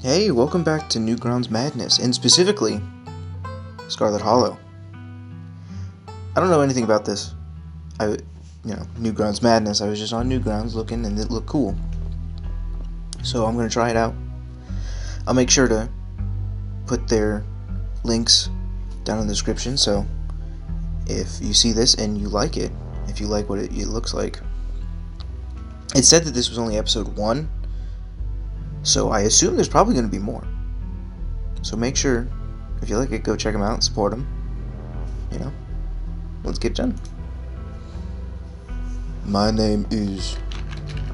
Hey, welcome back to Newgrounds Madness, and specifically, Scarlet Hollow. I don't know anything about this. Newgrounds Madness, I was just on Newgrounds looking, and it looked cool. So I'm going to try it out. I'll make sure to put their links down in the description, so if you see this and you like it, if you like what it looks like. It said that this was only episode 1, so I assume there's probably going to be more. So make sure, if you like it, go check them out and support them. Let's get done. My name is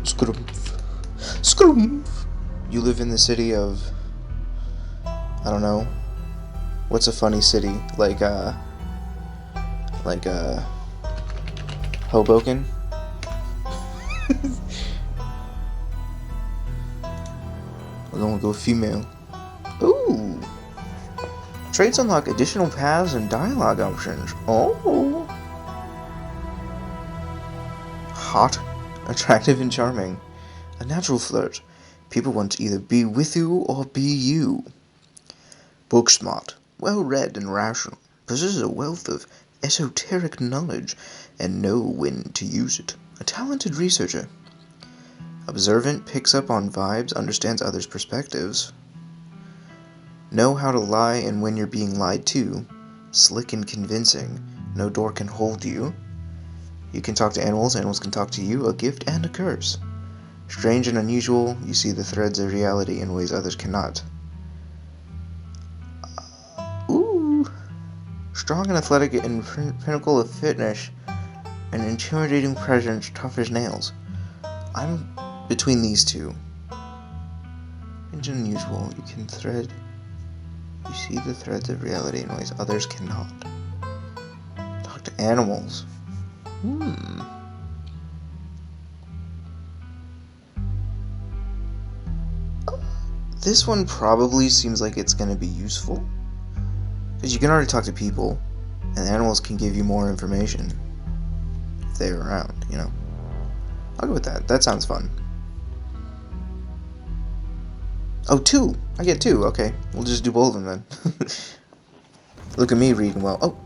Skrumpf. Skrumpf! You live in the city of, I don't know, what's a funny city? Like Hoboken? We're gonna go female. Ooh! Traits unlock additional paths and dialogue options. Oh! Hot, attractive, and charming. A natural flirt. People want to either be with you or be you. Book smart. Well read and rational. Possesses a wealth of esoteric knowledge and know when to use it. A talented researcher. Observant, picks up on vibes, understands others' perspectives. Know how to lie and when you're being lied to. Slick and convincing. No door can hold you. You can talk to animals, animals can talk to you. A gift and a curse. Strange and unusual, you see the threads of reality in ways others cannot. Ooh! Strong and athletic and pinnacle of fitness. An intimidating presence, tough as nails. I'm between these two. Strange and unusual, you can thread. You see the threads of reality in ways others cannot. Talk to animals. This one probably seems like it's going to be useful. Because you can already talk to people, and animals can give you more information if they're around, I'll go with that. That sounds fun. Oh, 2! I get 2, okay. We'll just do both of them then. Look at me reading well. Oh!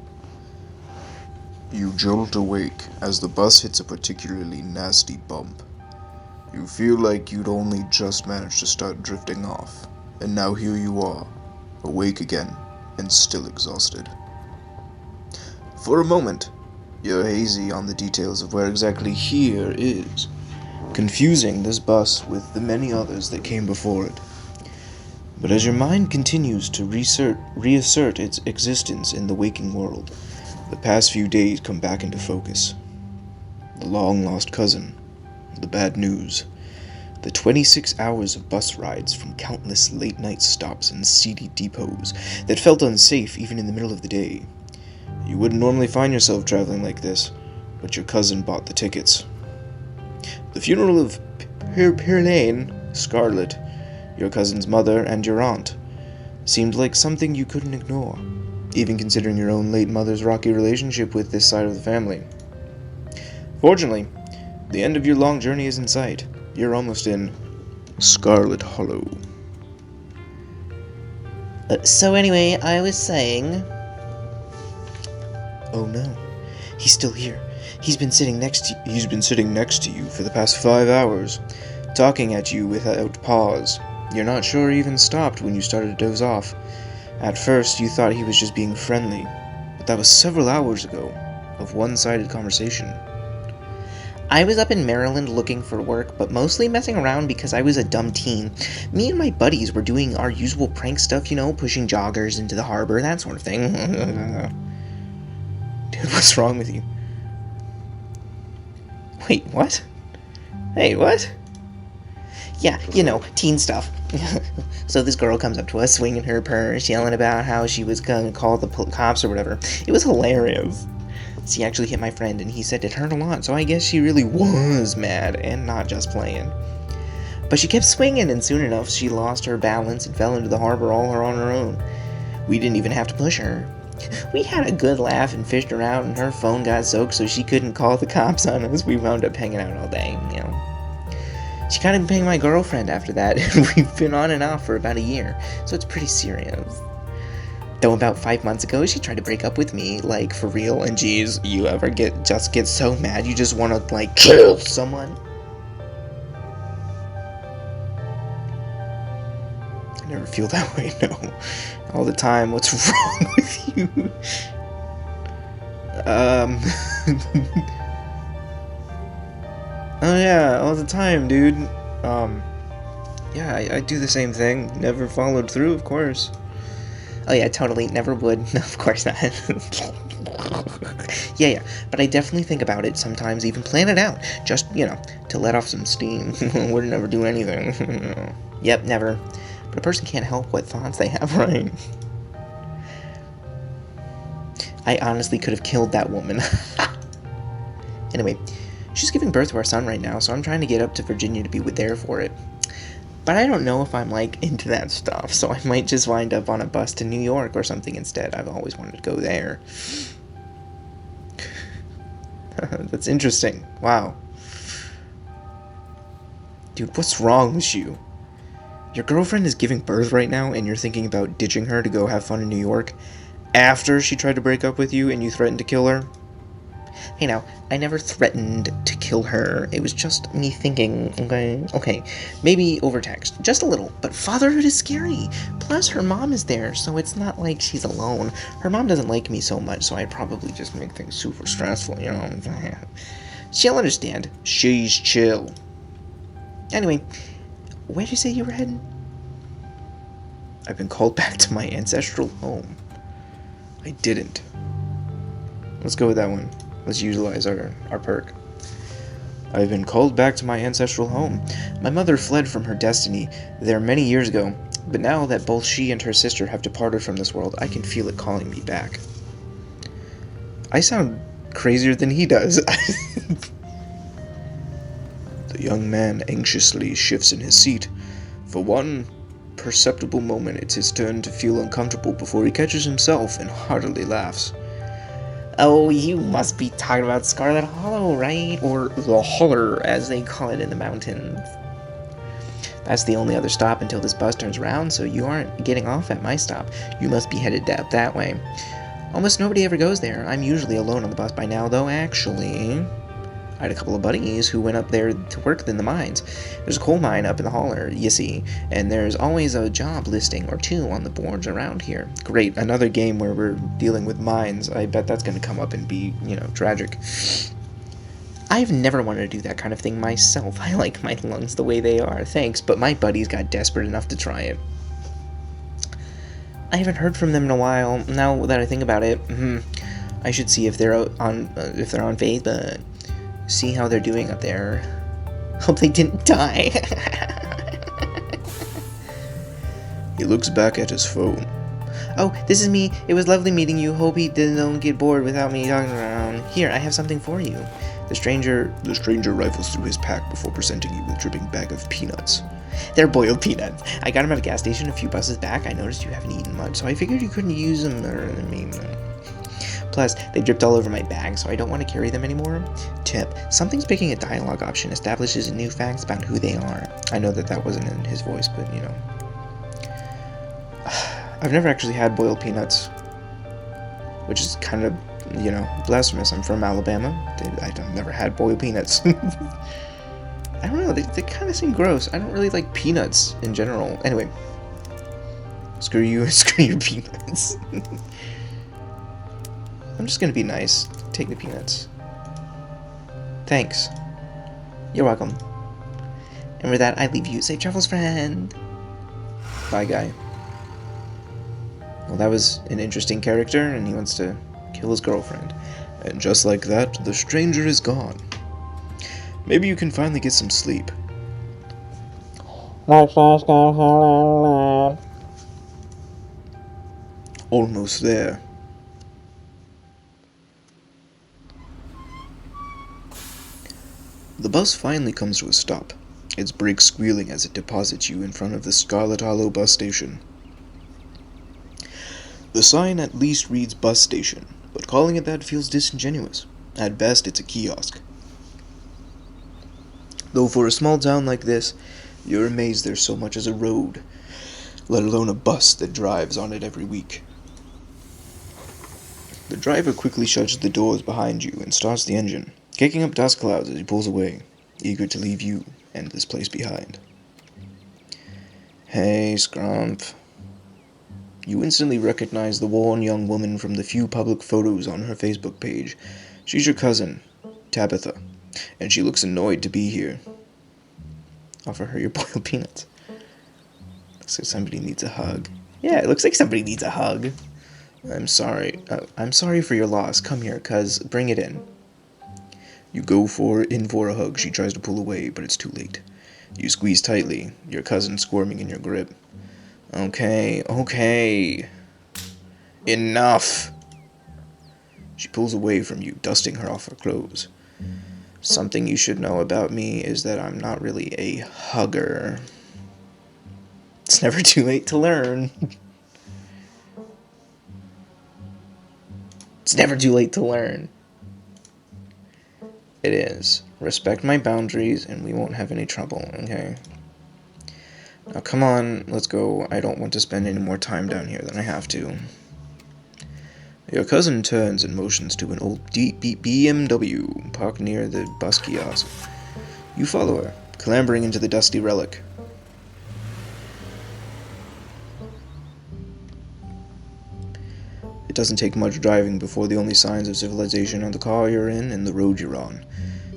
You jolt awake as the bus hits a particularly nasty bump. You feel like you'd only just managed to start drifting off, and now here you are, awake again, and still exhausted. For a moment, you're hazy on the details of where exactly here is, confusing this bus with the many others that came before it. But as your mind continues to reassert its existence in the waking world, the past few days come back into focus. The long-lost cousin, the bad news, the 26 hours of bus rides from countless late-night stops and seedy depots that felt unsafe even in the middle of the day. You wouldn't normally find yourself traveling like this, but your cousin bought the tickets. The funeral of Pirlaine, Scarlet, your cousin's mother and your aunt, seemed like something you couldn't ignore, even considering your own late mother's rocky relationship with this side of the family. Fortunately, the end of your long journey is in sight. You're almost in Scarlet Hollow. So anyway, I was saying... Oh no, he's still here. He's been sitting next to you for the past 5 hours, talking at you without pause. You're not sure he even stopped when you started to doze off. At first, you thought he was just being friendly, but that was several hours ago, of one-sided conversation. I was up in Maryland looking for work, but mostly messing around because I was a dumb teen. Me and my buddies were doing our usual prank stuff, pushing joggers into the harbor, that sort of thing. Dude, what's wrong with you? Wait, what? Hey, what? Yeah, teen stuff. So this girl comes up to us, swinging her purse, yelling about how she was gonna call the cops or whatever. It was hilarious. She actually hit my friend, and he said it hurt a lot, so I guess she really was mad, and not just playing. But she kept swinging, and soon enough, she lost her balance and fell into the harbor all on her own. We didn't even have to push her. We had a good laugh and fished her out, and her phone got soaked so she couldn't call the cops on us. We wound up hanging out all day, She kind of became my girlfriend after that, and we've been on and off for about a year, so it's pretty serious. Though about 5 months ago, she tried to break up with me, like, for real, and geez, you ever get so mad you just want to, like, kill someone? I never feel that way, no. All the time, what's wrong with you? Oh yeah, all the time, dude. Yeah, I do the same thing. Never followed through, of course. Oh yeah, totally, never would. No, of course not. Yeah, but I definitely think about it sometimes, even plan it out. Just, to let off some steam. Would never do anything. Yep, never. But a person can't help what thoughts they have, right? I honestly could have killed that woman. Anyway, she's giving birth to our son right now, so I'm trying to get up to Virginia to be there for it. But I don't know if I'm, like, into that stuff, so I might just wind up on a bus to New York or something instead. I've always wanted to go there. That's interesting. Wow. Dude, what's wrong with you? Your girlfriend is giving birth right now, and you're thinking about ditching her to go have fun in New York after she tried to break up with you and you threatened to kill her? Hey now, I never threatened to kill her. It was just me thinking, okay, maybe over text, just a little, but fatherhood is scary. Plus, her mom is there, so it's not like she's alone. Her mom doesn't like me so much, so I'd probably just make things super stressful, She'll understand. She's chill. Anyway, where'd you say you were heading? I've been called back to my ancestral home. I didn't. Let's go with that one. Let's utilize our perk. I've been called back to my ancestral home. My mother fled from her destiny there many years ago, but now that both she and her sister have departed from this world, I can feel it calling me back. I sound crazier than he does. The young man anxiously shifts in his seat. For one perceptible moment, it's his turn to feel uncomfortable before he catches himself and heartily laughs. Oh, you must be talking about Scarlet Hollow, right? Or the Holler, as they call it in the mountains. That's the only other stop until this bus turns around, so you aren't getting off at my stop. You must be headed out that way. Almost nobody ever goes there. I'm usually alone on the bus by now, though, actually. I had a couple of buddies who went up there to work in the mines. There's a coal mine up in the holler, you see, and there's always a job listing or two on the boards around here. Great, another game where we're dealing with mines. I bet that's going to come up and be, tragic. I've never wanted to do that kind of thing myself. I like my lungs the way they are, thanks, but my buddies got desperate enough to try it. I haven't heard from them in a while. Now that I think about it, I should see if they're on Facebook. See how they're doing up there. Hope they didn't die. He looks back at his phone. Oh, this is me. It was lovely meeting you. Hope he don't get bored without me talking around. Here, I have something for you. The stranger rifles through his pack before presenting you with a dripping bag of peanuts. They're boiled peanuts. I got them at a gas station a few buses back. I noticed you haven't eaten much, so I figured you couldn't use them. Plus, they dripped all over my bag, so I don't want to carry them anymore. Tip: something's picking a dialogue option establishes new facts about who they are. I know that wasn't in his voice, but I've never actually had boiled peanuts, which is kind of, blasphemous. I'm from Alabama. I've never had boiled peanuts. I don't know, they kind of seem gross. I don't really like peanuts in general. Anyway, screw you and screw your peanuts. I'm just gonna be nice. Take the peanuts. Thanks. You're welcome. And with that, I leave you. Safe travels, friend. Bye, guy. Well, that was an interesting character, and he wants to kill his girlfriend. And just like that, the stranger is gone. Maybe you can finally get some sleep. Almost there. The bus finally comes to a stop, its brakes squealing as it deposits you in front of the Scarlet Hollow bus station. The sign at least reads bus station, but calling it that feels disingenuous. At best, it's a kiosk. Though for a small town like this, you're amazed there's so much as a road, let alone a bus that drives on it every week. The driver quickly shuts the doors behind you and starts the engine, kicking up dust clouds as he pulls away, eager to leave you and this place behind. Hey, Scrump. You instantly recognize the worn young woman from the few public photos on her Facebook page. She's your cousin, Tabitha, and she looks annoyed to be here. Offer her your boiled peanuts. Looks like somebody needs a hug. Yeah, it looks like somebody needs a hug. I'm sorry. I'm sorry for your loss. Come here, cuz. Bring it in. You go in for a hug. She tries to pull away, but it's too late. You squeeze tightly, your cousin squirming in your grip. Okay. Enough! She pulls away from you, dusting her off her clothes. Something you should know about me is that I'm not really a hugger. It's never too late to learn. It's never too late to learn. It is. Respect my boundaries and we won't have any trouble, okay? Now come on, let's go. I don't want to spend any more time down here than I have to. Your cousin turns and motions to an old BMW parked near the bus kiosk. You follow her, clambering into the dusty relic. It doesn't take much driving before the only signs of civilization are the car you're in and the road you're on.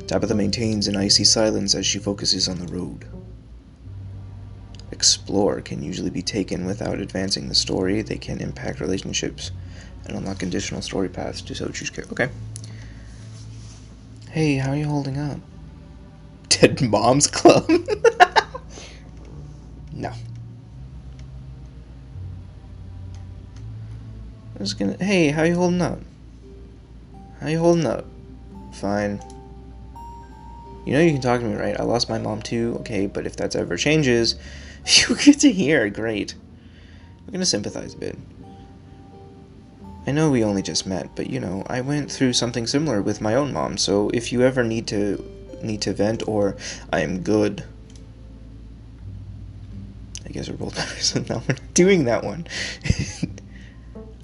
Tabitha maintains an icy silence as she focuses on the road. Explore can usually be taken without advancing the story. They can impact relationships and unlock conditional story paths to so choose care. Okay. Hey, how are you holding up? Dead Moms Club? No. Hey, how you holding up? How you holding up? Fine. You know you can talk to me, right? I lost my mom too, okay, but if that ever changes, you get to hear. Great. I'm gonna sympathize a bit. I know we only just met, but I went through something similar with my own mom, so if you ever need to vent or I am good. I guess we're both members, so now we're not doing that one.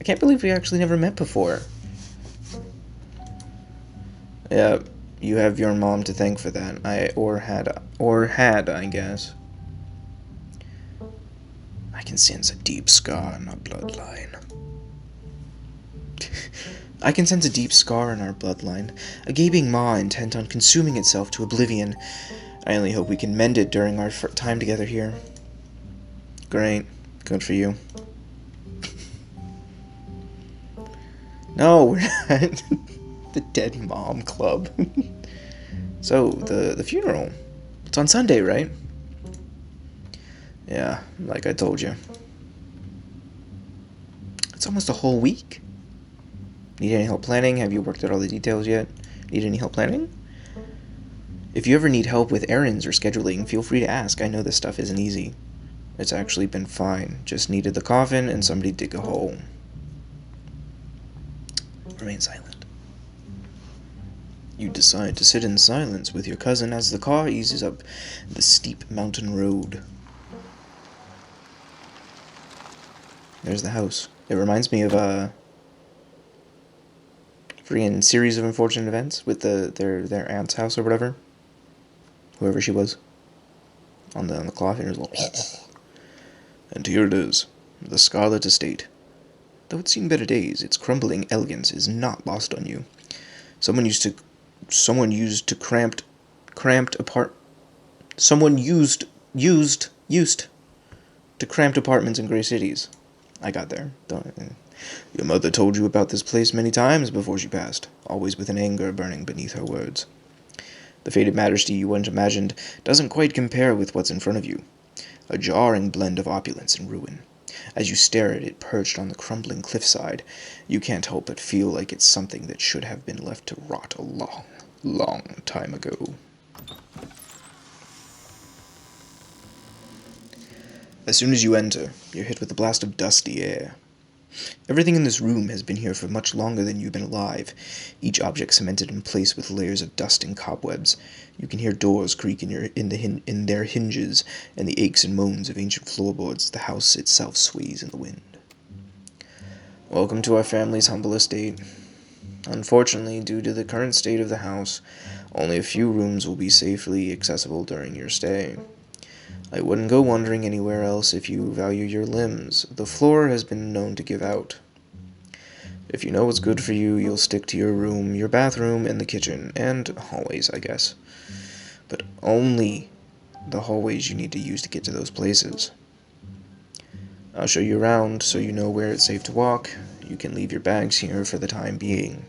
I can't believe we actually never met before. Yeah, you have your mom to thank for that. Had, I guess. I can sense a deep scar in our bloodline. I can sense a deep scar in our bloodline, a gaping maw intent on consuming itself to oblivion. I only hope we can mend it during our time together here. Great. Good for you. No, we're not. The Dead Mom Club. So, the funeral. It's on Sunday, right? Yeah, like I told you. It's almost a whole week. Need any help planning? Have you worked out all the details yet? Need any help planning? If you ever need help with errands or scheduling, feel free to ask. I know this stuff isn't easy. It's actually been fine. Just needed the coffin and somebody dig a hole. Remain silent. You decide to sit in silence with your cousin as the car eases up the steep mountain road. There's the house. It reminds me of a freaking series of unfortunate events with their aunt's house or whatever. Whoever she was. On the cloth, and and here it is, the Scarlet Estate. Though it's seen better days, its crumbling elegance is not lost on you. Someone used to cramped apartments in gray cities. I got there. Your mother told you about this place many times before she passed, always with an anger burning beneath her words. The faded majesty you once imagined doesn't quite compare with what's in front of you. A jarring blend of opulence and ruin. As you stare at it perched on the crumbling cliffside, you can't help but feel like it's something that should have been left to rot a long, long time ago. As soon as you enter, you're hit with a blast of dusty air. Everything in this room has been here for much longer than you've been alive, each object cemented in place with layers of dust and cobwebs. You can hear doors creak in their hinges, and the aches and moans of ancient floorboards as the house itself sways in the wind. Welcome to our family's humble estate. Unfortunately, due to the current state of the house, only a few rooms will be safely accessible during your stay. I wouldn't go wandering anywhere else if you value your limbs. The floor has been known to give out. If you know what's good for you, you'll stick to your room, your bathroom, and the kitchen, and hallways, I guess. But only the hallways you need to use to get to those places. I'll show you around so you know where it's safe to walk. You can leave your bags here for the time being.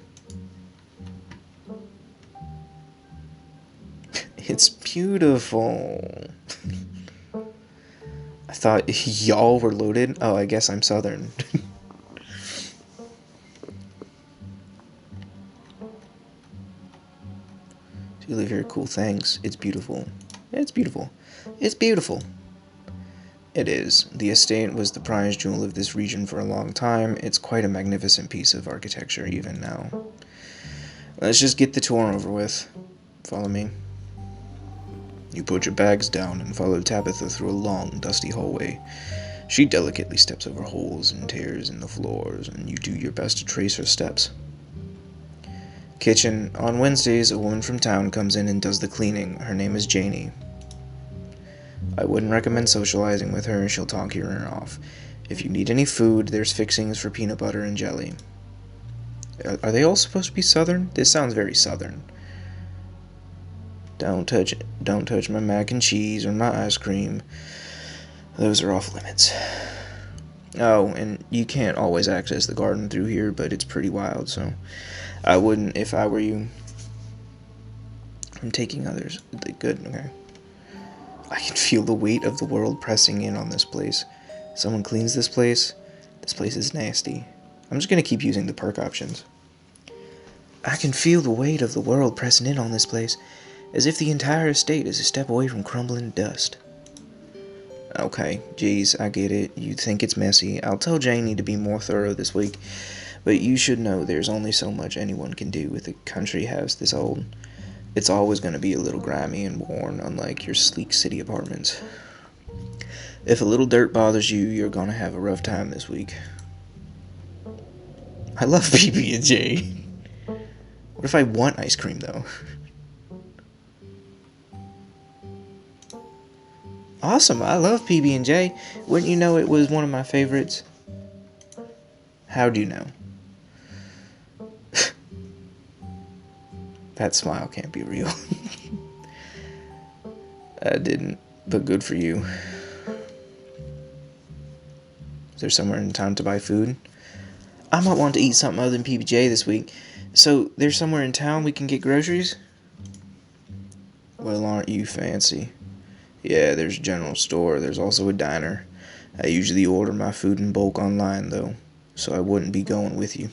It's beautiful. I thought y'all were loaded. Oh, I guess I'm Southern. You live here, cool, thanks. It's beautiful. It's beautiful. It's beautiful. It is. The estate was the prize jewel of this region for a long time. It's quite a magnificent piece of architecture even now. Let's just get the tour over with. Follow me. You put your bags down and follow Tabitha through a long, dusty hallway. She delicately steps over holes and tears in the floors, and you do your best to trace her steps. Kitchen. On Wednesdays, a woman from town comes in and does the cleaning. Her name is Janie. I wouldn't recommend socializing with her. She'll talk your ear off. If you need any food, there's fixings for peanut butter and jelly. Are they all supposed to be Southern? This sounds very Southern. Don't touch my mac and cheese or my ice cream. Those are off limits. Oh, and you can't always access the garden through here, but it's pretty wild, so I wouldn't if I were you. I'm taking others. Good, okay. I can feel the weight of the world pressing in on this place. Someone cleans this place. This place is nasty. I'm just gonna keep using the perk options. I can feel the weight of the world pressing in on this place, as if the entire estate is a step away from crumbling dust. Okay, geez, I get it. You think it's messy. I'll tell Janie to be more thorough this week, but you should know there's only so much anyone can do with a country house this old. It's always going to be a little grimy and worn, unlike your sleek city apartments. If a little dirt bothers you, you're going to have a rough time this week. I love PB&J. What if I want ice cream, though? Awesome, I love PB&J. Wouldn't you know it was one of my favorites? How do you know? That smile can't be real. I didn't, but good for you. Is there somewhere in town to buy food? I might want to eat something other than PB&J this week. So, there's somewhere in town we can get groceries? Well, aren't you fancy? Yeah, there's a general store. There's also a diner. I usually order my food in bulk online, though, so I wouldn't be going with you.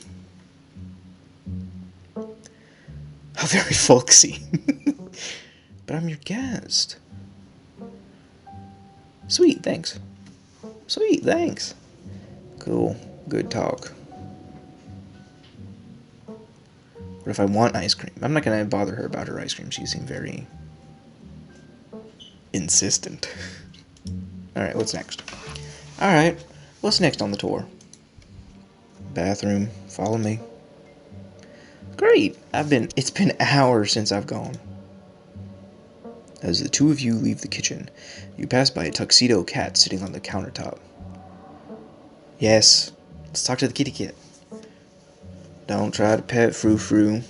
How very folksy. But I'm your guest. Sweet, thanks. Sweet, thanks. Cool. Good talk. What if I want ice cream? I'm not going to bother her about her ice cream. She seemed very insistent. Alright, what's next? Alright, what's next on the tour? Bathroom. Follow me. Great. It's been hours since I've gone. As the two of you leave the kitchen, you pass by a tuxedo cat sitting on the countertop. Yes, let's talk to the kitty cat. Don't try to pet Frou Frou.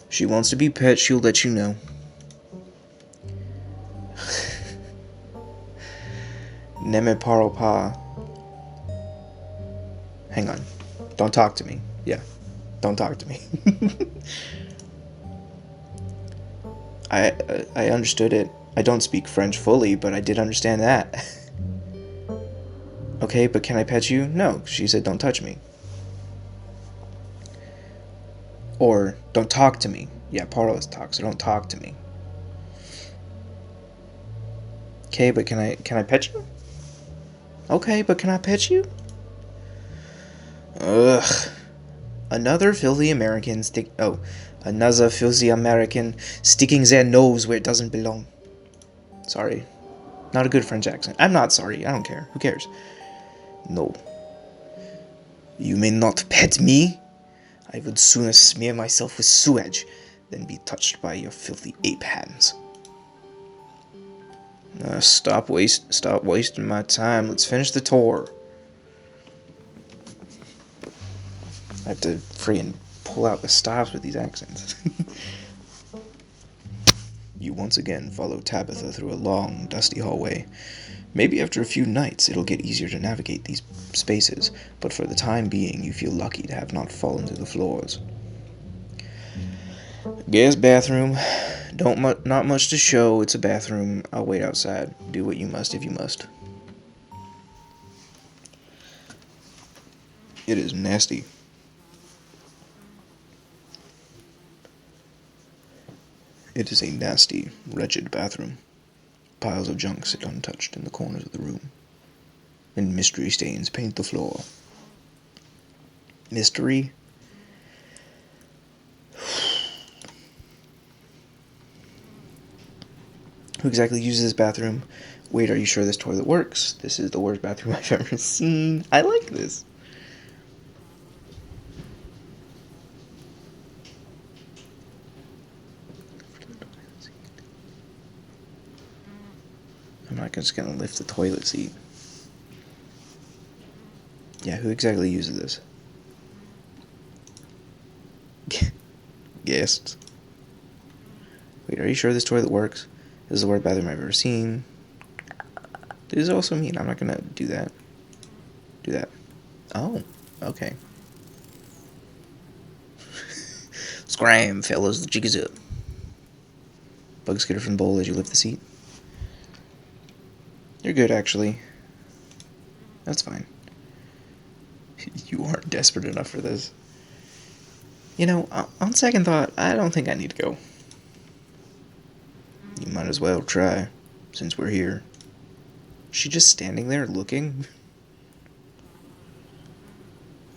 She wants to be pet, she'll let you know. Ne me parle pas. Hang on. Don't talk to me. Yeah. Don't talk to me. I understood it. I don't speak French fully, but I did understand that. Okay, but can I pet you? No, she said don't touch me. Or don't talk to me. Yeah, parle is talk, so don't talk to me. Okay, but can I pet you? Okay, but can I pet you? Ugh. Another filthy American sticking their nose where it doesn't belong. Sorry. Not a good French accent. I'm not sorry. I don't care. Who cares? No. You may not pet me. I would sooner smear myself with sewage than be touched by your filthy ape hands. Stop wasting my time. Let's finish the tour. I have to freaking pull out the stops with these accents. You once again follow Tabitha through a long, dusty hallway. Maybe after a few nights it'll get easier to navigate these spaces, but for the time being you feel lucky to have not fallen to the floors. Guest bathroom. Not much to show. It's a bathroom. I'll wait outside. Do what you must if you must. It is nasty. It is a nasty, wretched bathroom. Piles of junk sit untouched in the corners of the room, and mystery stains paint the floor. Mystery? Who exactly uses this bathroom? Wait, are you sure this toilet works? This is the worst bathroom I've ever seen. I like this. I'm not just gonna lift the toilet seat. Yeah, who exactly uses this? Guests. Wait, are you sure this toilet works? This is the worst bathroom I've ever seen. This is also mean. I'm not gonna do that. Do that. Oh, okay. Scram, fellas, the jig is up. Bug skitter from the bowl as you lift the seat. You're good, actually. That's fine. You aren't desperate enough for this. You know, on second thought, I don't think I need to go. You might as well try, since we're here. Is she just standing there looking?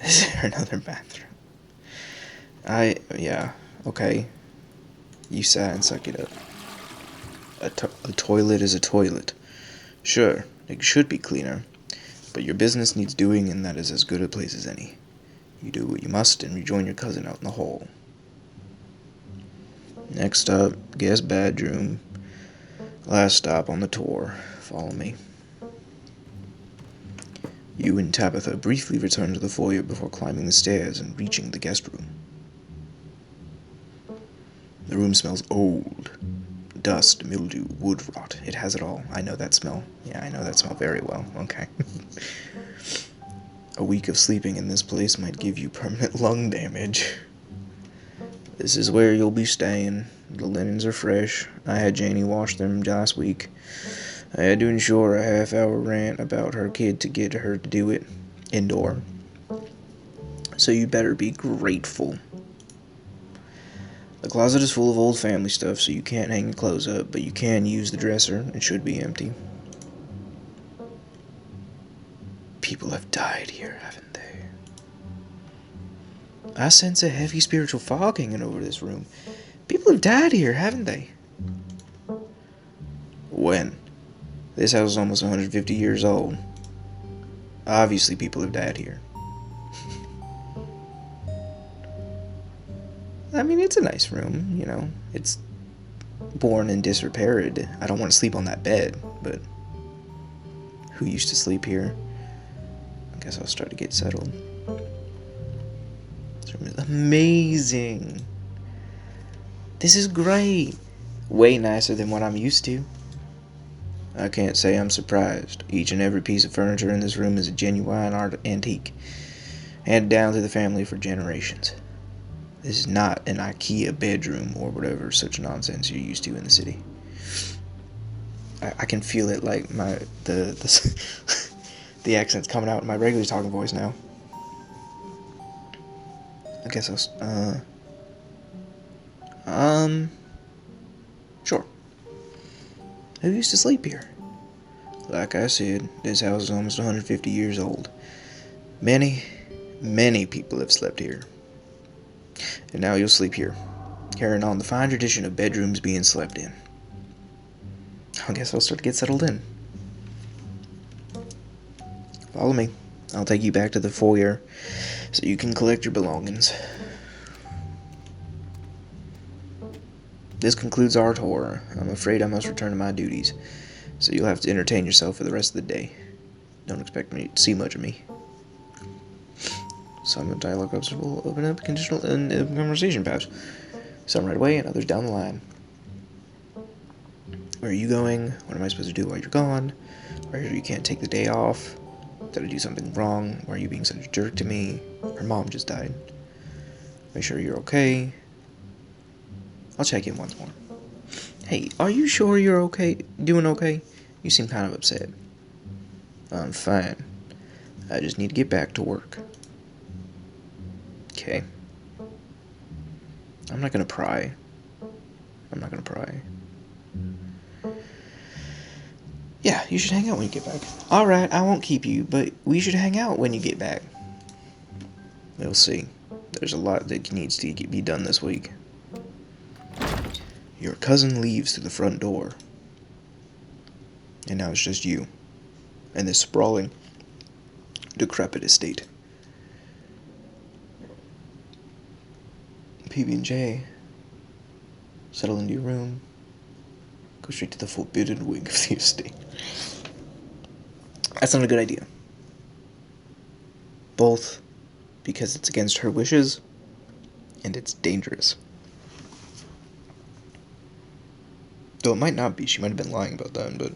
Is there another bathroom? Yeah, okay. You sat and suck it up. A toilet is a toilet. Sure, it should be cleaner, but your business needs doing, and that is as good a place as any. You do what you must and rejoin your cousin out in the hall. Next up, guest bedroom. Last stop on the tour. Follow me. You and Tabitha briefly return to the foyer before climbing the stairs and reaching the guest room. The room smells old. Dust, mildew, wood rot. It has it all. I know that smell. Yeah, I know that smell very well. Okay. A week of sleeping in this place might give you permanent lung damage. This is where you'll be staying. The linens are fresh. I had Janie wash them last week. I had to ensure a half-hour rant about her kid to get her to do it indoor. So you better be grateful. The closet is full of old family stuff, so you can't hang your clothes up, but you can use the dresser. It should be empty. People have died here, haven't they? I sense a heavy spiritual fog hanging over this room. People have died here, haven't they? When? This house is almost 150 years old. Obviously people have died here. I mean, it's a nice room, you know. It's worn and disrepaired. I don't want to sleep on that bed, but who used to sleep here? I guess I'll start to get settled. This room is amazing. This is great. Way nicer than what I'm used to. I can't say I'm surprised. Each and every piece of furniture in this room is a genuine art antique, handed down through the family for generations. This is not an IKEA bedroom or whatever such nonsense you're used to in the city. I can feel it, like the accent's coming out in my regular talking voice now. I guess sure. Who used to sleep here? Like I said, this house is almost 150 years old. Many Many people have slept here. And now you'll sleep here, carrying on the fine tradition of bedrooms being slept in. I guess I'll start to get settled in. Follow me. I'll take you back to the foyer so you can collect your belongings. This concludes our tour. I'm afraid I must return to my duties, so you'll have to entertain yourself for the rest of the day. Don't expect me to see much of me. Some dialogue hubs will open up conditional conversation paths. Some right away and others down the line. Where are you going? What am I supposed to do while you're gone? Why you can't take the day off? Did I do something wrong? Why are you being such a jerk to me? Her mom just died. Make sure you're okay. I'll check in once more. Hey, are you sure you're okay? Doing okay? You seem kind of upset. I'm fine. I just need to get back to work. Okay. I'm not gonna pry. Yeah, you should hang out when you get back. Alright, I won't keep you, but we should hang out when you get back. We'll see. There's a lot that needs to be done this week. Your cousin leaves through the front door. And now it's just you. And this sprawling, decrepit estate. PB&J. Settle into your room. Go straight to the forbidden wing of the estate. That's not a good idea. Both because it's against her wishes and it's dangerous. Though it might not be. She might have been lying about that, but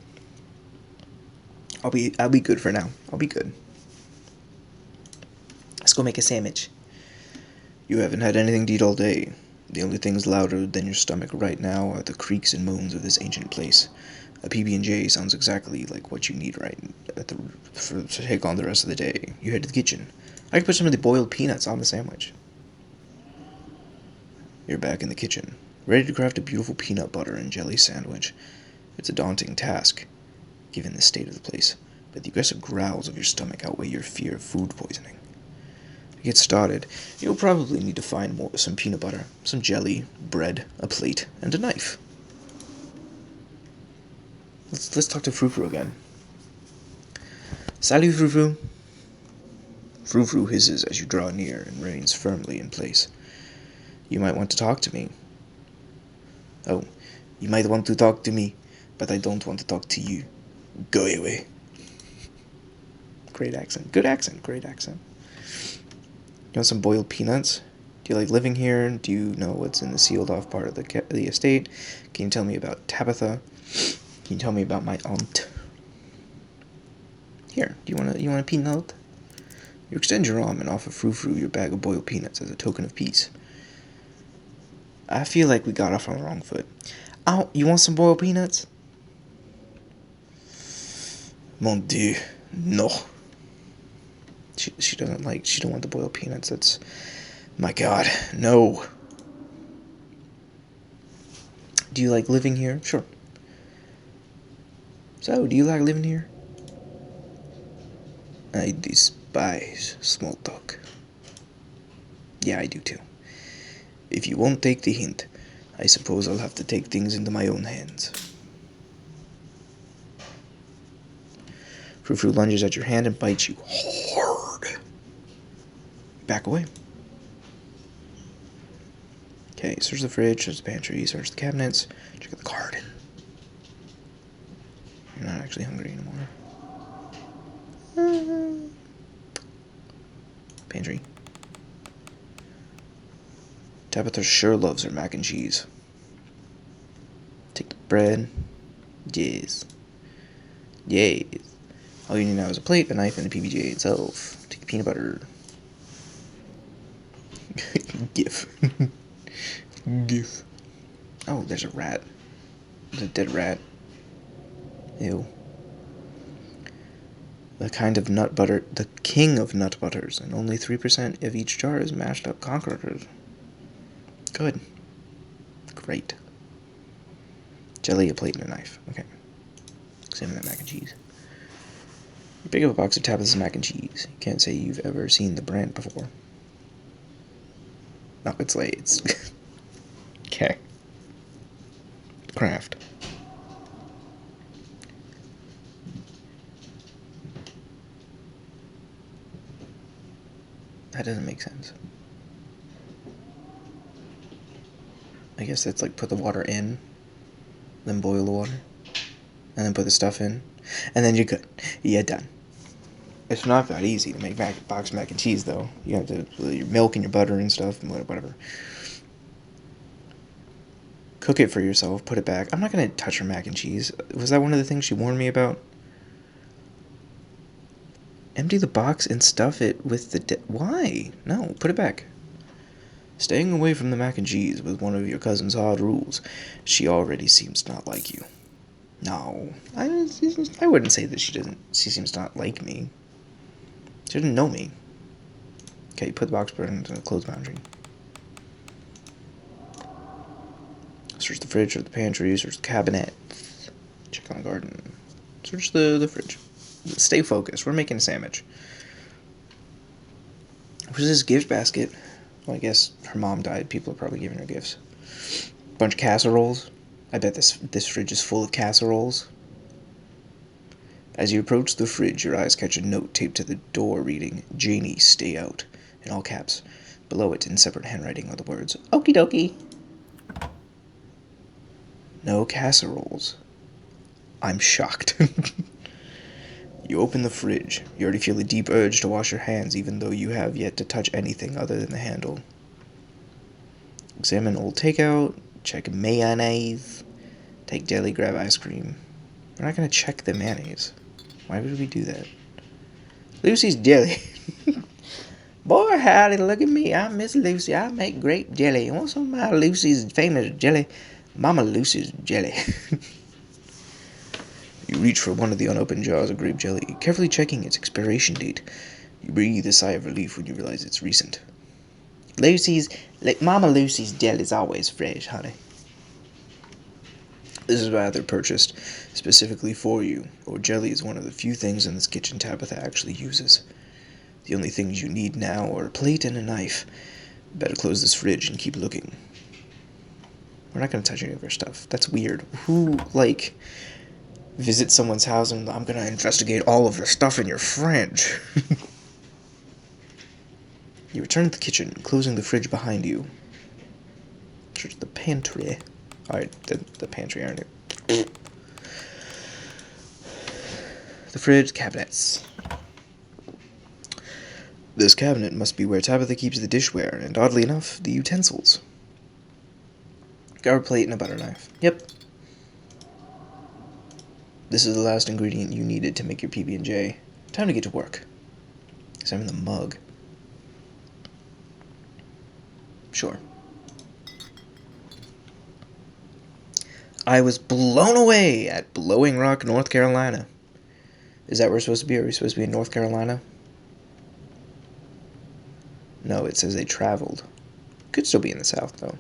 I'll be good for now. I'll be good. Let's go make a sandwich. You haven't had anything to eat all day. The only things louder than your stomach right now are the creaks and moans of this ancient place. A PB&J sounds exactly like what you need to take on the rest of the day. You head to the kitchen. I can put some of the boiled peanuts on the sandwich. You're back in the kitchen, ready to craft a beautiful peanut butter and jelly sandwich. It's a daunting task, given the state of the place, but the aggressive growls of your stomach outweigh your fear of food poisoning. To get started, you'll probably need to find some peanut butter, some jelly, bread, a plate, and a knife. Let's talk to Frou-Frou again. Salut, Frou-Frou. Frou-Frou hisses as you draw near and remains firmly in place. You might want to talk to me. Oh, you might want to talk to me, but I don't want to talk to you. Go away. Great accent. Good accent. Great accent. You want some boiled peanuts? Do you like living here? Do you know what's in the sealed off part of the estate? Can you tell me about Tabitha? Can you tell me about my aunt? Here, do you want a peanut? You extend your arm and offer Frou-Frou your bag of boiled peanuts as a token of peace. I feel like we got off on the wrong foot. Oh, you want some boiled peanuts? Mon Dieu, no. She don't want the boiled peanuts. That's, my God, no. Do you like living here? Sure. So, do you like living here? I despise small talk. Yeah, I do too. If you won't take the hint, I suppose I'll have to take things into my own hands. Frou-Frou lunges at your hand and bites you hard. Back away. Okay, search the fridge, search the pantry, search the cabinets, check out the garden. You're not actually hungry anymore. Pantry. Tabitha sure loves her mac and cheese. Take the bread. Yes. Yes. All you need now is a plate, a knife, and the PB&J itself. Take the peanut butter. GIF. GIF. Oh, there's a rat. There's a dead rat. Ew. The king of nut butters, and only 3% of each jar is mashed up conquerors. Good. Great. Jelly, a plate, and a knife. Okay. Examine that mac and cheese. You pick up a box of tablets of mac and cheese. You can't say you've ever seen the brand before. No, it's Lay's. Okay. Kraft. That doesn't make sense. I guess that's like put the water in, then boil the water, and then put the stuff in, and then you're good. You're done. It's not that easy to make box mac and cheese, though. You have to your milk and your butter and stuff and whatever. Cook it for yourself. Put it back. I'm not gonna touch her mac and cheese. Was that one of the things she warned me about? Empty the box and stuff it with the... Why? No, put it back. Staying away from the mac and cheese was one of your cousin's hard rules. She already seems to not like you. No, I wouldn't say that she seems to not like me. She doesn't know me. Okay, put the box burner into the clothes boundary. Search the fridge, search the pantry, search the cabinet. Check on the garden. Search the fridge. Stay focused. We're making a sandwich. Where's this gift basket? Well, I guess her mom died. People are probably giving her gifts. Bunch of casseroles. I bet this fridge is full of casseroles. As you approach the fridge, your eyes catch a note taped to the door reading, "Janie, stay out," in all caps. Below it, in separate handwriting, are the words, "Okie dokie." No casseroles. I'm shocked. You open the fridge. You already feel a deep urge to wash your hands, even though you have yet to touch anything other than the handle. Examine old takeout. Check mayonnaise. Take deli, grab ice cream. We're not going to check the mayonnaise. Why would we do that? Lucy's jelly. Boy, howdy, look at me. I'm Miss Lucy. I make grape jelly. You want some of my Lucy's famous jelly? Mama Lucy's jelly. You reach for one of the unopened jars of grape jelly, carefully checking its expiration date. You breathe a sigh of relief when you realize it's recent. Mama Lucy's jelly is always fresh, honey. This is either purchased specifically for you, or jelly is one of the few things in this kitchen Tabitha actually uses. The only things you need now are a plate and a knife. Better close this fridge and keep looking. We're not going to touch any of her stuff. That's weird. Who, visit someone's house and I'm going to investigate all of the stuff in your fridge? You return to the kitchen, closing the fridge behind you. Search the pantry. Alright, the pantry, aren't it? The fridge, cabinets. This cabinet must be where Tabitha keeps the dishware, and oddly enough, the utensils. Got a plate and a butter knife. Yep. This is the last ingredient you needed to make your PB&J. Time to get to work. Examine the mug. Sure. I was blown away at Blowing Rock, North Carolina. Is that where we're supposed to be? Are we supposed to be in North Carolina? No, it says they traveled. Could still be in the South, though.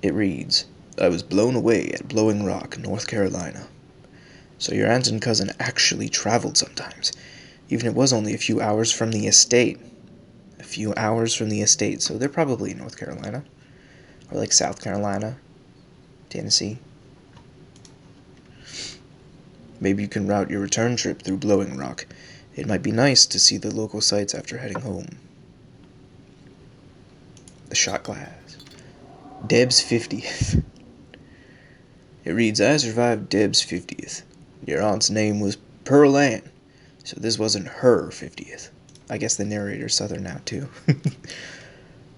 It reads, I was blown away at Blowing Rock, North Carolina. So your aunt and cousin actually traveled sometimes, even if it was only a few hours from the estate. A few hours from the estate, so they're probably in North Carolina. Or South Carolina, Tennessee. Maybe you can route your return trip through Blowing Rock. It might be nice to see the local sights after heading home. The shot glass. Deb's 50th. It reads, I survived Deb's 50th. Your aunt's name was Pearl Ann, so this wasn't her 50th. I guess the narrator's Southern now, too.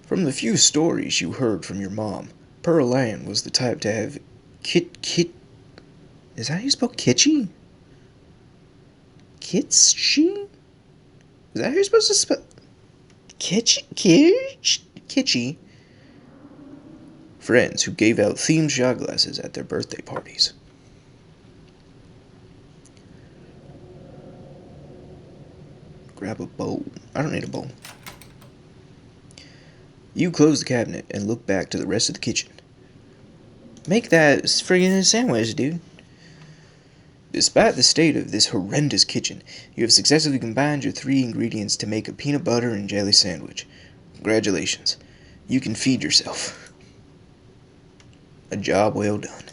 From the few stories you heard from your mom, Pearl Ann was the type to have is that how you spell kitschy? Kitschy? Is that how you're supposed to spell... Kitschy? Friends who gave out themed shot glasses at their birthday parties. Grab a bowl. I don't need a bowl. You close the cabinet and look back to the rest of the kitchen. Make that friggin' sandwich, dude. Despite the state of this horrendous kitchen, you have successfully combined your 3 ingredients to make a peanut butter and jelly sandwich. Congratulations. You can feed yourself. A job well done.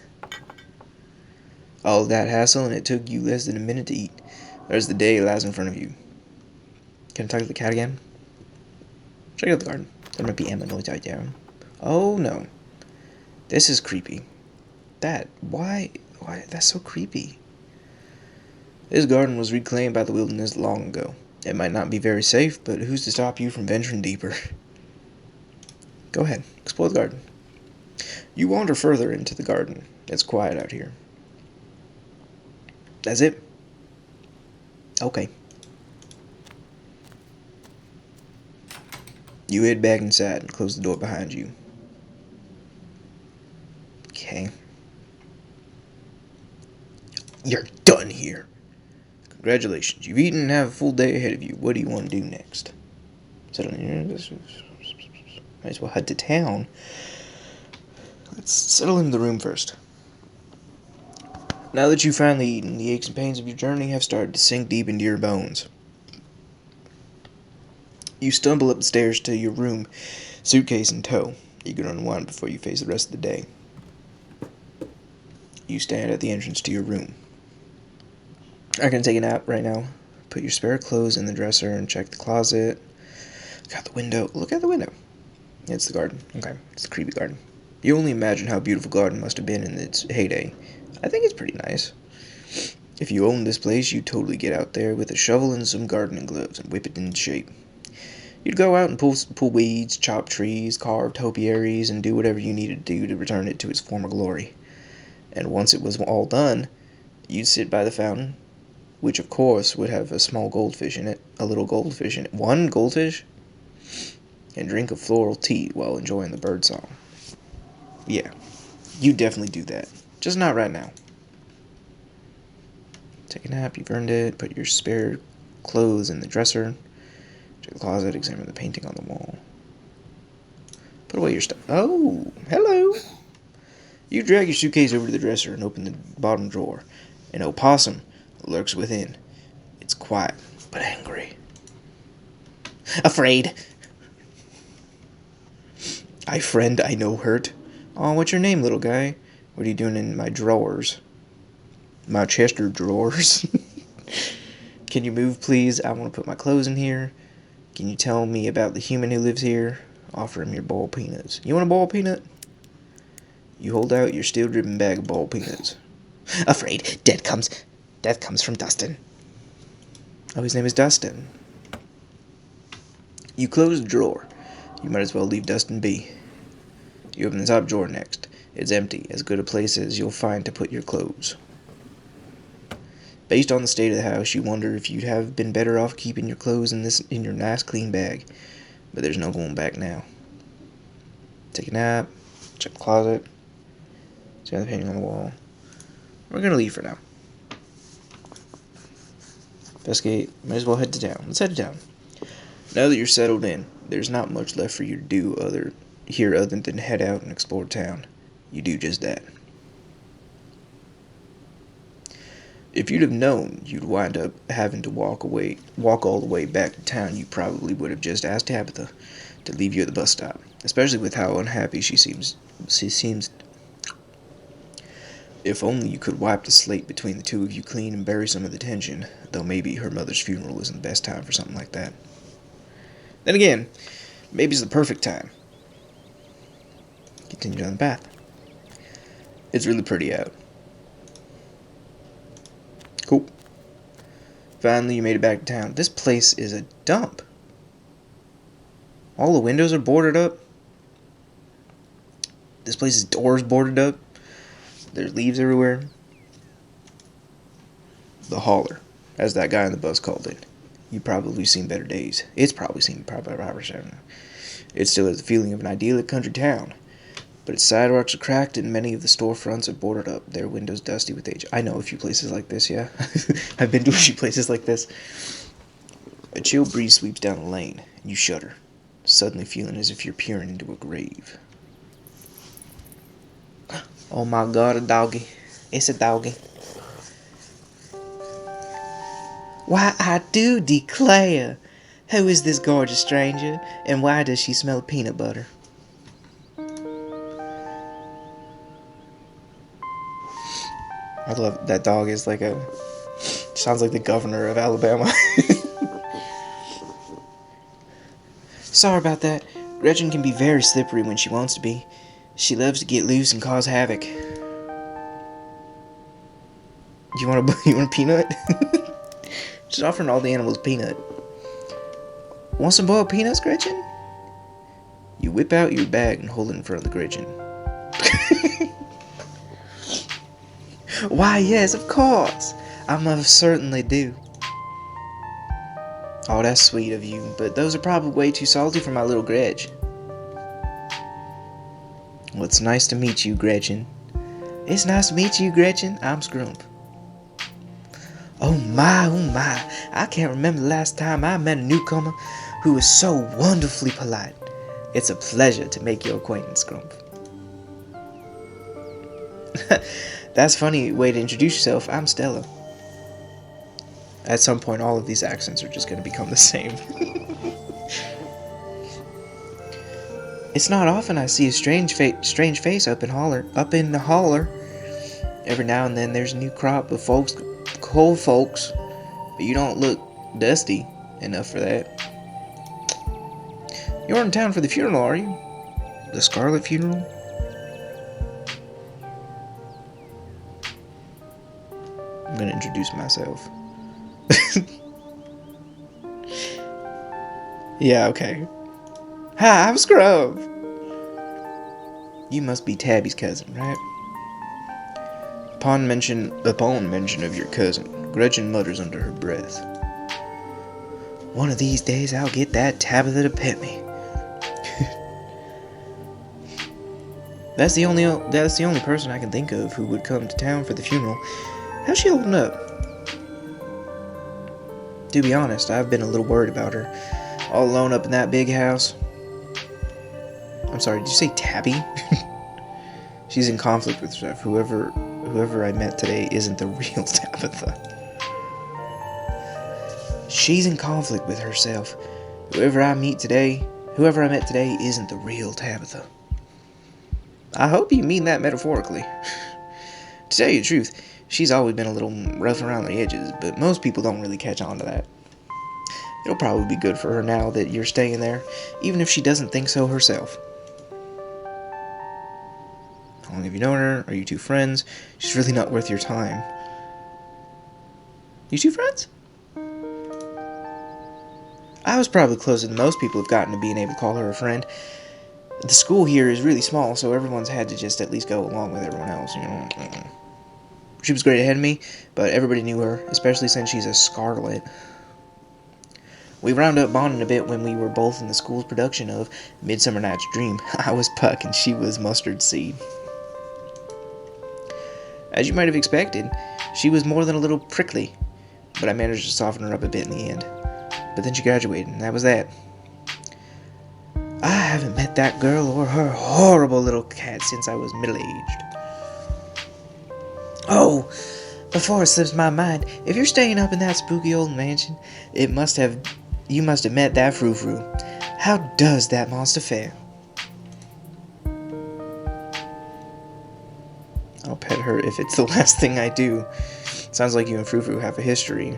All that hassle, and it took you less than a minute to eat. There's the day lies in front of you. Can I talk to the cat again? Check out the garden. There might be Emma noise out there. Oh no. This is creepy. Why, that's so creepy. This garden was reclaimed by the wilderness long ago. It might not be very safe, but who's to stop you from venturing deeper? Go ahead, explore the garden. You wander further into the garden. It's quiet out here. That's it? Okay. You head back inside and close the door behind you. Okay. You're done here. Congratulations. You've eaten and have a full day ahead of you. What do you want to do next? Settle in here. Might as well head to town. Let's settle into the room first. Now that you've finally eaten, the aches and pains of your journey have started to sink deep into your bones. You stumble up the stairs to your room, suitcase in tow. You can unwind before you face the rest of the day. You stand at the entrance to your room. I'm gonna take a nap right now. Put your spare clothes in the dresser and check the closet. Look out the window. Look out the window. It's the garden. Okay, it's the creepy garden. You only imagine how beautiful the garden must have been in its heyday. I think it's pretty nice. If you owned this place, you'd totally get out there with a shovel and some gardening gloves and whip it into shape. You'd go out and pull weeds, chop trees, carve topiaries, and do whatever you needed to do to return it to its former glory. And once it was all done, you'd sit by the fountain, which of course would have a small goldfish in it, one goldfish, and drink a floral tea while enjoying the birdsong. Yeah, you definitely do that. Just not right now. Take a nap, you've earned it. Put your spare clothes in the dresser. Check the closet, examine the painting on the wall. Put away your stuff. Oh, hello. You drag your suitcase over to the dresser and open the bottom drawer. An opossum lurks within. It's quiet, but angry. Afraid. I friend, I know hurt. Oh, what's your name, little guy? What are you doing in my drawers? My Chester drawers. Can you move, please? I want to put my clothes in here. Can you tell me about the human who lives here? Offer him your boiled peanuts. You want a boiled peanut? You hold out your steel-driven bag of boiled peanuts. Afraid. Death comes from Dustin. Oh, his name is Dustin. You close the drawer. You might as well leave Dustin be. You open the top drawer next. It's empty, as good a place as you'll find to put your clothes. Based on the state of the house, you wonder if you'd have been better off keeping your clothes in your nice clean bag. But there's no going back now. Take a nap. Check the closet. See the painting on the wall. We're gonna leave for now. Investigate. Might as well head to town. Let's head to town. Now that you're settled in, there's not much left for you to do other than head out and explore town. You do just that. If you'd have known you'd wind up having to walk all the way back to town, you probably would have just asked Tabitha to leave you at the bus stop, especially with how unhappy she seems. If only you could wipe the slate between the two of you clean and bury some of the tension, though maybe her mother's funeral isn't the best time for something like that. Then again, maybe it's the perfect time. Continue down the path. It's really pretty out. Cool. Finally, you made it back to town. This place is a dump. All the windows are boarded up. This place's doors boarded up. There's leaves everywhere. The hauler, as that guy on the bus called it. You've probably seen better days. It's probably seen It still has the feeling of an idyllic country town. But its sidewalks are cracked and many of the storefronts are boarded up, their windows dusty with age. I know a few places like this, yeah. I've been to a few places like this. A chill breeze sweeps down the lane, and you shudder, suddenly feeling as if you're peering into a grave. Oh my god, a doggy. It's a doggy. Why, I do declare. Who is this gorgeous stranger, and why does she smell peanut butter? I love that dog is like a... sounds like the governor of Alabama. Sorry about that. Gretchen can be very slippery when she wants to be. She loves to get loose and cause havoc. You want a peanut? Just offering all the animals peanut. Want some boiled peanuts, Gretchen? You whip out your bag and hold it in front of the Gretchen. Why, yes, of course. I most certainly do. Oh, that's sweet of you, but those are probably way too salty for my little Gretch. Well, it's nice to meet you, Gretchen. It's nice to meet you, Gretchen. I'm Scrump. Oh my, I can't remember the last time I met a newcomer who was so wonderfully polite. It's a pleasure to make your acquaintance, Scrump. That's a funny way to introduce yourself. I'm Stella. At some point, all of these accents are just going to become the same. It's not often I see a strange face up in the holler. Every now and then there's a new crop of cold folks, but you don't look dusty enough for that. You're in town for the funeral, are you? The Scarlet funeral? I'm gonna introduce myself. Yeah, okay. Hi, I'm Scrub. You must be Tabby's cousin, right? Upon mention of your cousin, Gretchen mutters under her breath. One of these days I'll get that Tabitha to pet me. That's the only person I can think of who would come to town for the funeral. How's she holding up? To be honest, I've been a little worried about her. All alone up in that big house. I'm sorry, did you say Tabby? She's in conflict with herself. Whoever I met today isn't the real Tabitha. She's in conflict with herself. Whoever I met today isn't the real Tabitha. I hope you mean that metaphorically. To tell you the truth, she's always been a little rough around the edges, but most people don't really catch on to that. It'll probably be good for her now that you're staying there, even if she doesn't think so herself. How long have you known her? Are you two friends? She's really not worth your time. You two friends? I was probably closer than most people have gotten to being able to call her a friend. The school here is really small, so everyone's had to just at least go along with everyone else, you know. She was great ahead of me, but everybody knew her, especially since she's a Scarlet. We wound up bonding a bit when we were both in the school's production of Midsummer Night's Dream. I was Puck and she was Mustard Seed. As you might have expected, she was more than a little prickly, but I managed to soften her up a bit in the end. But then she graduated, and that was that. I haven't met that girl or her horrible little cat since I was middle-aged. Oh, before it slips my mind, if you're staying up in that spooky old mansion, you must have met that frou-frou. How does that monster fare? I'll pet her if it's the last thing I do. Sounds like you and frou-frou have a history.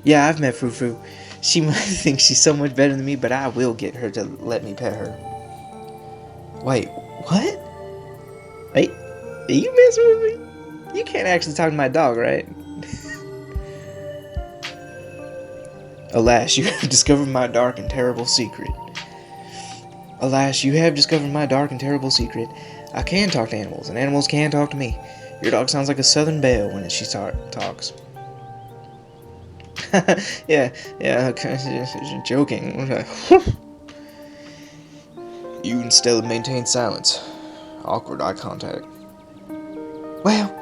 Yeah, I've met frou-frou. She might think she's so much better than me, but I will get her to let me pet her. Wait, what? Wait, are you messing with me? You can't actually talk to my dog, right? Alas, you have discovered my dark and terrible secret. Alas, you have discovered my dark and terrible secret. I can talk to animals, and animals can talk to me. Your dog sounds like a southern belle when she talks. yeah, okay, joking. You and Stella maintain silence. Awkward eye contact. Well,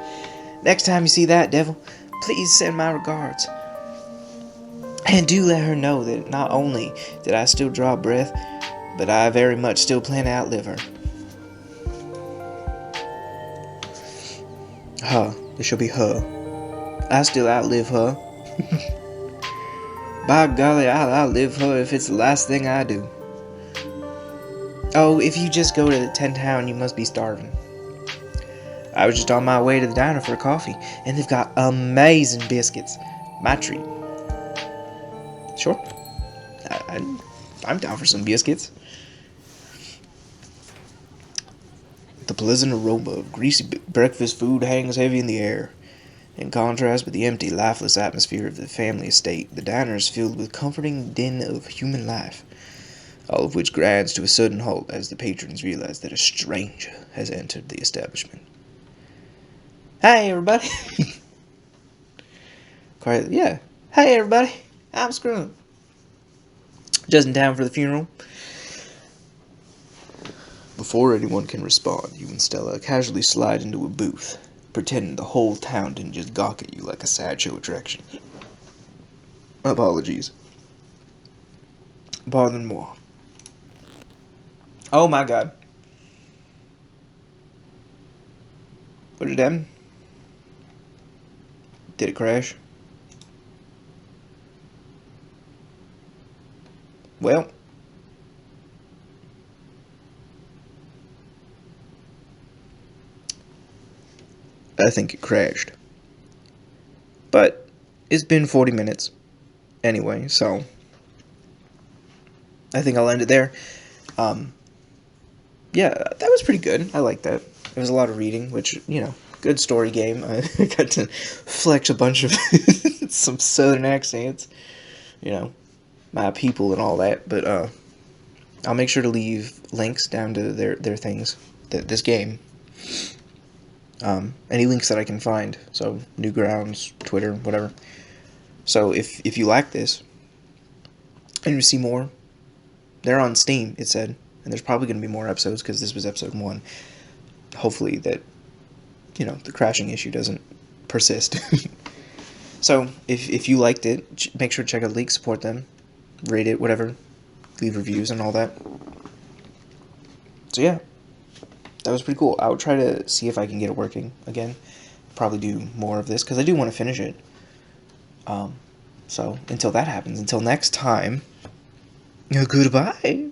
next time you see that devil, please send my regards. And do let her know that not only did I still draw breath, but I very much still plan to outlive her. Her. It shall be her. I still outlive her. By golly, I'll outlive her if it's the last thing I do. Oh, if you just go to the 10 town, you must be starving. I was just on my way to the diner for a coffee, and they've got amazing biscuits. My treat. Sure. I'm down for some biscuits. The pleasant aroma of greasy breakfast food hangs heavy in the air. In contrast with the empty, lifeless atmosphere of the family estate, the diner is filled with comforting din of human life, all of which grinds to a sudden halt as the patrons realize that a stranger has entered the establishment. Hey, everybody! Quiet, yeah. Hey, everybody! I'm Scrooge. Just in time for the funeral. Before anyone can respond, you and Stella casually slide into a booth, pretending the whole town didn't just gawk at you like a sideshow attraction. Apologies. Pardon-moi. Oh my god. What did it happen? Did it crash? Well. I think it crashed. But it's been 40 minutes anyway, so I think I'll end it there. Yeah, that was pretty good. I like that. It was a lot of reading, which, you know, good story game. I got to flex a bunch of some southern accents, you know, my people and all that. But I'll make sure to leave links down to their things, this game. Any links that I can find. So Newgrounds, Twitter, whatever. So if you like this and you see more, they're on Steam, it said. And there's probably going to be more episodes because this was episode 1. Hopefully that, you know, the crashing issue doesn't persist. So if you liked it, make sure to check out the leak, support them, rate it, whatever, leave reviews and all that. So yeah, that was pretty cool. I'll try to see if I can get it working again. Probably do more of this because I do want to finish it. So until that happens, until next time, goodbye.